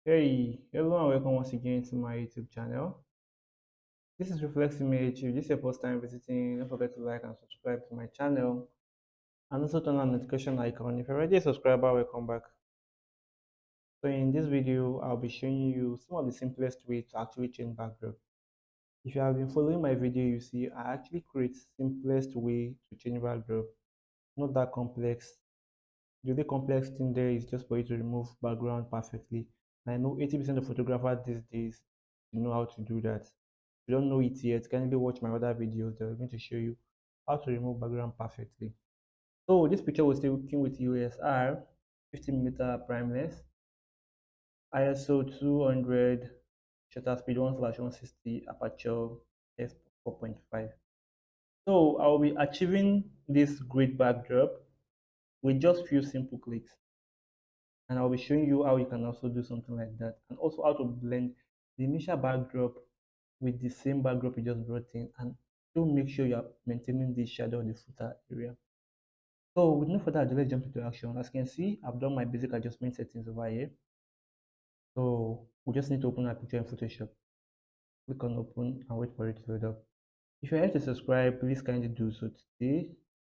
Hey everyone, welcome once again to my YouTube channel. This is Reflex Image. If this is your first time visiting, don't forget to like and subscribe to my channel and also turn on the notification icon. If you're already a subscriber, welcome back. So in this video, I'll be showing you some of the simplest ways to actually change backdrop. If you have been following my video, you see I actually create simplest way to change backdrop. Not that complex. The only complex thing there is just for you to remove background perfectly. And I know 80% of photographers these days know how to do that. If you don't know it yet, kindly watch my other videos that are going to show you how to remove background perfectly. So this picture was taken with USR 50mm prime lens, ISO 200, shutter speed 1/160, aperture f4.5. So I'll be achieving this great backdrop with just few simple clicks. And I'll be showing you how you can also do something like that, and also how to blend the initial backdrop with the same backdrop you just brought in, and to make sure you're maintaining the shadow of the footer area. So with no further ado, let's jump into action. As you can see, I've done my basic adjustment settings over here. So we just need to open our picture in Photoshop. Click on open and wait for it to load up. If you're here to subscribe, please kindly do so today.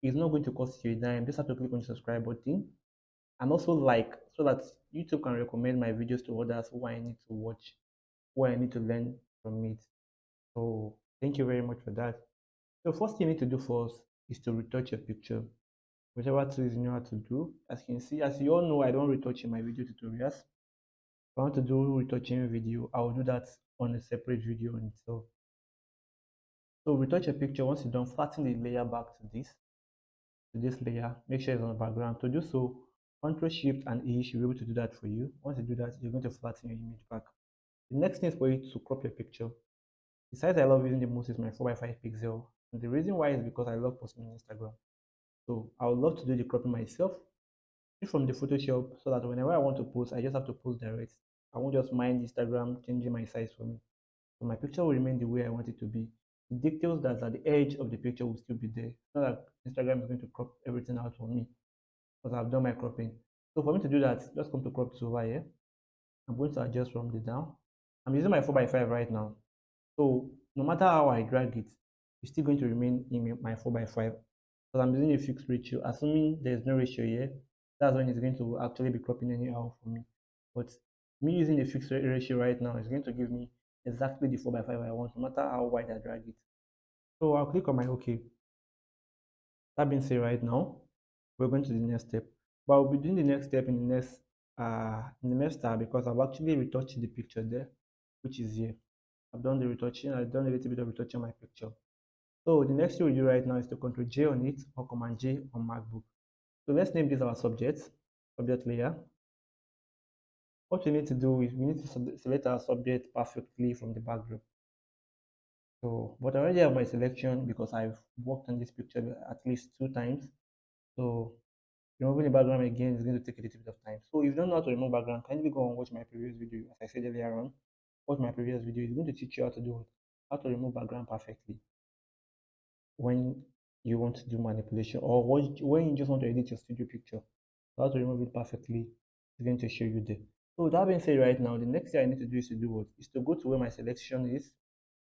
It's not going to cost you a dime. Just have to click on the subscribe button and also like, so that YouTube can recommend my videos to others who I need to watch, who I need to learn from it. So thank you very much for that. So first thing you need to do first is to retouch your picture. Whichever tools you know how to do. As you can see, as you all know, I don't retouch in my video tutorials. If I want to do retouching video, I will do that on a separate video on itself. So retouch your picture. Once you're done, flatten the layer back to this layer. Make sure it's on the background. To do so, Ctrl Shift and E should be able to do that for you. Once you do that, you're going to flatten your image back. The next thing is for you to crop your picture. The size I love using the most is my 4x5 pixel. And the reason why is because I love posting on Instagram. So I would love to do the cropping myself from the Photoshop so that whenever I want to post, I just have to post direct. I won't just mind Instagram changing my size for me. So my picture will remain the way I want it to be. The details that's at the edge of the picture will still be there. It's not like Instagram is going to crop everything out for me because I've done my cropping. So for me to do that, just come to crop to over here. I'm going to adjust from the down. I'm using my 4x5 right now. So no matter how I drag it, it's still going to remain in my 4x5 because I'm using a fixed ratio. Assuming there's no ratio here, that's when it's going to actually be cropping anyhow for me. But me using a fixed ratio right now is going to give me exactly the 4x5 I want, no matter how wide I drag it. So I'll click on my OK. That being said, right now, we're going to the next step. But I'll be doing the next step in the next tab because I've actually retouched the picture there, which is here. I've done the retouching, I've done a little bit of retouching on my picture. So the next thing we do right now is to Control J on it or Command J on MacBook. So let's name this our subject layer. What we need to do is we need to select our subject perfectly from the backdrop. So, but I already have my selection because I've worked on this picture at least 2 times. So removing the background again is going to take a little bit of time. So if you don't know how to remove background, kindly go and watch my previous video. As I said earlier on, watch my previous video. It's going to teach you how to do it, how to remove background perfectly when you want to do manipulation or when you just want to edit your studio picture. How to remove it perfectly is going to show you there. So that being said, right now, the next thing I need to do is to do what? Is to go to where my selection is.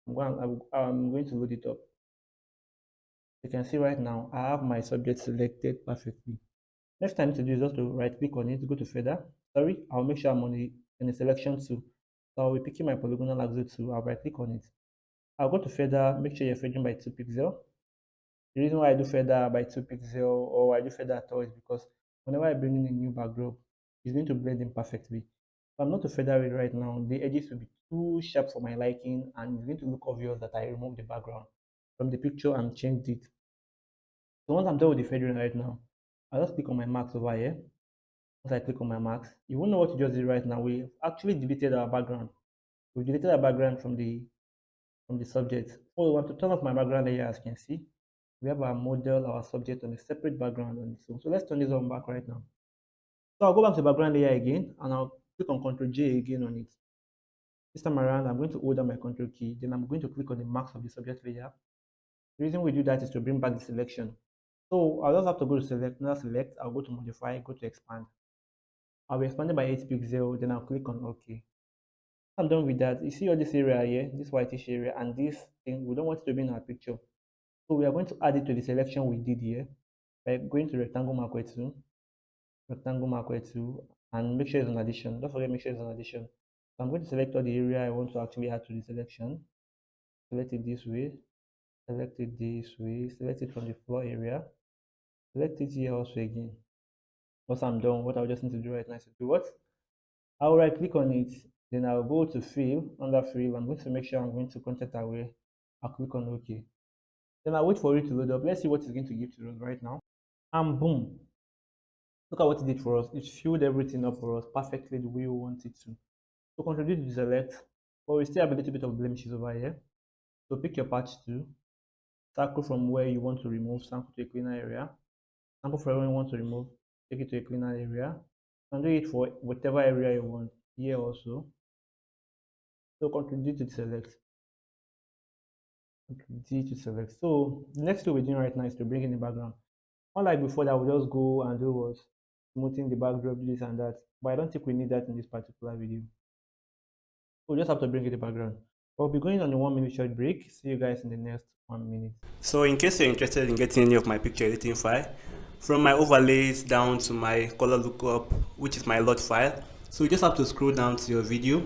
I'm going to load it up. You can see right now, I have my subject selected perfectly. Next time to do is just to right click on it, go to feather. Sorry, I'll make sure I'm on the selection tool. So I'll be picking my polygonal axle tool. I'll right click on it. I'll go to feather, make sure you're feathering by 2 pixels. The reason why I do feather by 2 pixels or I do feather at all is because whenever I bring in a new backdrop, it's going to blend in perfectly. If I'm not to feather it right now, the edges will be too sharp for my liking and it's going to look obvious that I removed the background from the picture and changed it. So once I'm done with the feathering right now, I'll just click on my marks over here. Once I click on my marks, you won't know what to just did right now. We've actually deleted our background. We've deleted our background from the subject. So we want to turn off my background layer, as you can see. We have our model, our subject on a separate background on this one. So let's turn this on back right now. So I'll go back to the background layer again and I'll click on Ctrl J again on it. This time around, I'm going to hold down my Ctrl key. Then I'm going to click on the marks of the subject layer. The reason we do that is to bring back the selection. So I'll just have to go to select, now select, I'll go to modify, go to expand. I'll be expanding by 8 pixels, then I'll click on OK. I'm done with that. You see all this area here, this whitish area, and this thing, we don't want it to be in our picture. So we are going to add it to the selection we did here by going to rectangle marquee tool, and make sure it's an addition. Don't forget, make sure it's an addition. So I'm going to select all the area I want to actually add to the selection. Select it this way, select it this way, select it from the floor area, select it here also again. Once I'm done, what I'll just need to do right now is to do what? I'll right click on it, then I'll go to fill. Under fill, I'm going to make sure I'm going to content away. I'll click on OK. Then I'll wait for it to load up. Let's see what it's going to give to us right now. And boom. Look at what it did for us. It filled everything up for us perfectly the way we want it to. So control to select, but we still have a little bit of blemishes over here. So pick your patch tool, circle from where you want to remove, sample to a cleaner area. Sample for where you want to remove, take it to a cleaner area. And do it for whatever area you want. Here also. So control to select. Control to select. So the next thing we're doing right now is to bring in the background. Unlike before that, we just go and do was smoothing the backdrop, this and that. But I don't think we need that in this particular video. We'll just have to bring in the background. We'll be going on a 1 minute short break. See you guys in the next 1 minute. So in case you're interested in getting any of my picture editing file, from my overlays down to my color lookup, which is my lot file, so you just have to scroll down to your video.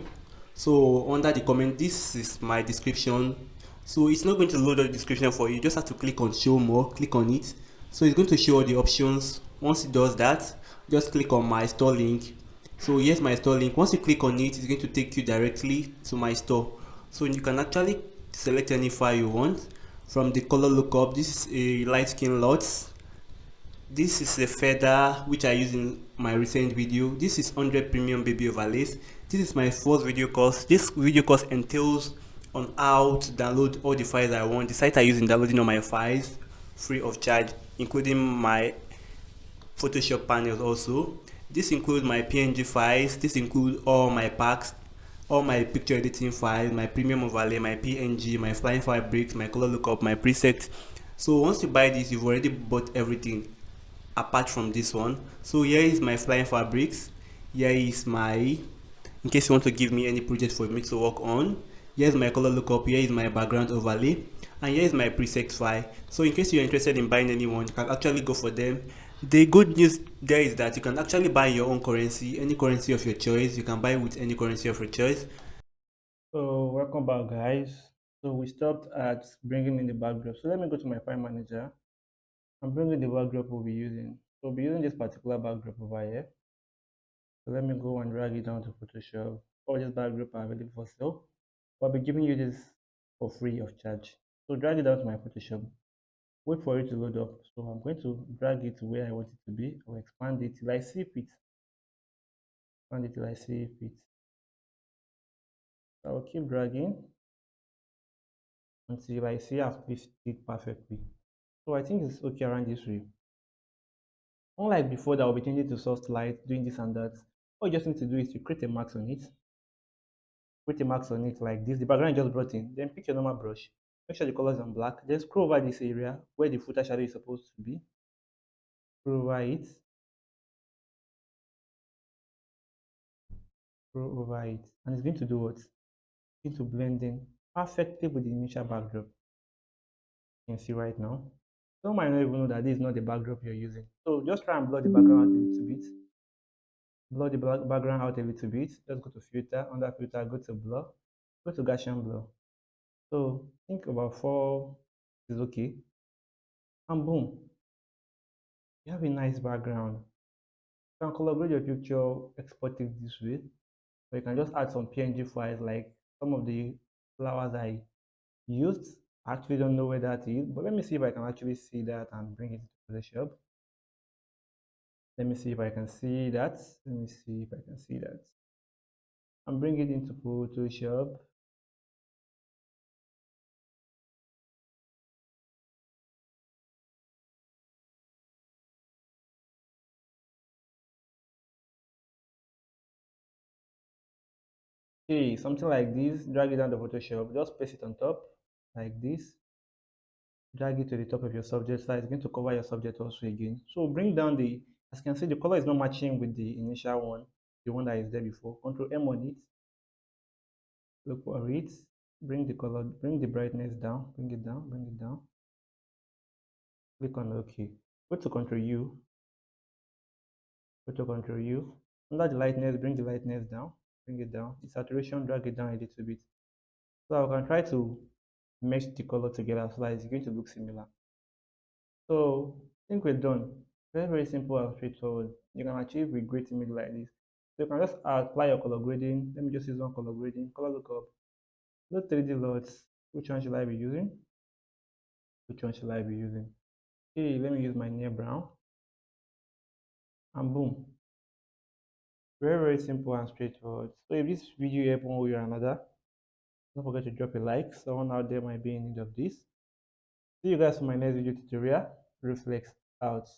So under the comment, this is my description. So it's not going to load the description for you. You just have to click on show more, click on it. So it's going to show all the options. Once it does that, just click on my store link. So here's my store link. Once you click on it, it's going to take you directly to my store. So you can actually select any file you want. From the color lookup, this is a light skin LUTs. This is a feather which I use in my recent video. This is 100 premium baby overlays. This is my first video course. This video course entails on how to download all the files I want. The site I use in downloading all my files free of charge, including my Photoshop panels also. This includes my PNG files. This includes all my packs, all my picture editing files, my premium overlay, my PNG, my flying fabrics, my color lookup, my presets. So once you buy this, you've already bought everything apart from this one. So here is my flying fabrics. Here is my, in case you want to give me any project for me to work on. Here's my color lookup. Here is my background overlay, and here is my presets file. So in case you're interested in buying any one, you can actually go for them. The good news there is that you can actually buy your own currency, any currency of your choice. You can buy with any currency of your choice. So welcome back, guys. So we stopped at bringing in the backdrop. So let me go to my file manager and bring in the backdrop we'll be using. So we'll be using this particular backdrop over here. So let me go and drag it down to Photoshop. All these backdrop are available for sale. I'll be giving you this for free of charge. So drag it down to my Photoshop. Wait for it to load up. So I'm going to drag it to where I want it to be. I'll expand it till I see fit. Expand it till I see fit. I'll keep dragging until I see I've placed it perfectly. So I think it's okay around this way. Unlike before that I'll be changing to soft light, doing this and that. All you just need to do is to create a mask on it. Create a mask on it like this. The background just brought in. Then pick your normal brush. Make sure the color is on black. Then scroll over this area where the footer shadow is supposed to be. Scroll over it. Scroll over it. And it's going to do what? It's going to blend in perfectly with the initial backdrop. You can see right now. Some might not even know that this is not the backdrop you're using. So just try and blur the background out a little bit. Blur the background out a little bit. Just go to filter. Under filter, go to blur. Go to Gaussian blur. So think about 4 is okay. And boom. You have a nice background. You can collaborate your picture, export it this way. Or you can just add some PNG files like some of the flowers I used. I actually don't know where that is, but let me see if I can actually see that and bring it to Photoshop. Let me see if I can see that. Let me see if I can see that. And bring it into Photoshop. Okay, something like this. Drag it down to Photoshop. Just place it on top like this. Drag it to the top of your subject so it's going to cover your subject also again. So bring down the As you can see, the color is not matching with the initial one, the one that is there before. Control M on it, look for it, bring the color, bring the brightness down, bring it down, bring it down. Click on OK. Go to Control U, go to Control U. Under the lightness, bring the lightness down, bring it down. The saturation, drag it down a little bit. So I can try to mesh the color together so that it's going to look similar. So I think we're done. Very, very simple and straightforward. You can achieve with great image like this. So you can just apply your color grading. Let me just use one color grading. Color lookup. Those 3D lots. Which one should I be using? Which one should I be using? Okay, let me use my near brown. And boom. Very, very simple and straightforward. So if this video helped one way or another, don't forget to drop a like. Someone out there might be in need of this. See you guys for my next video tutorial. Reflex out.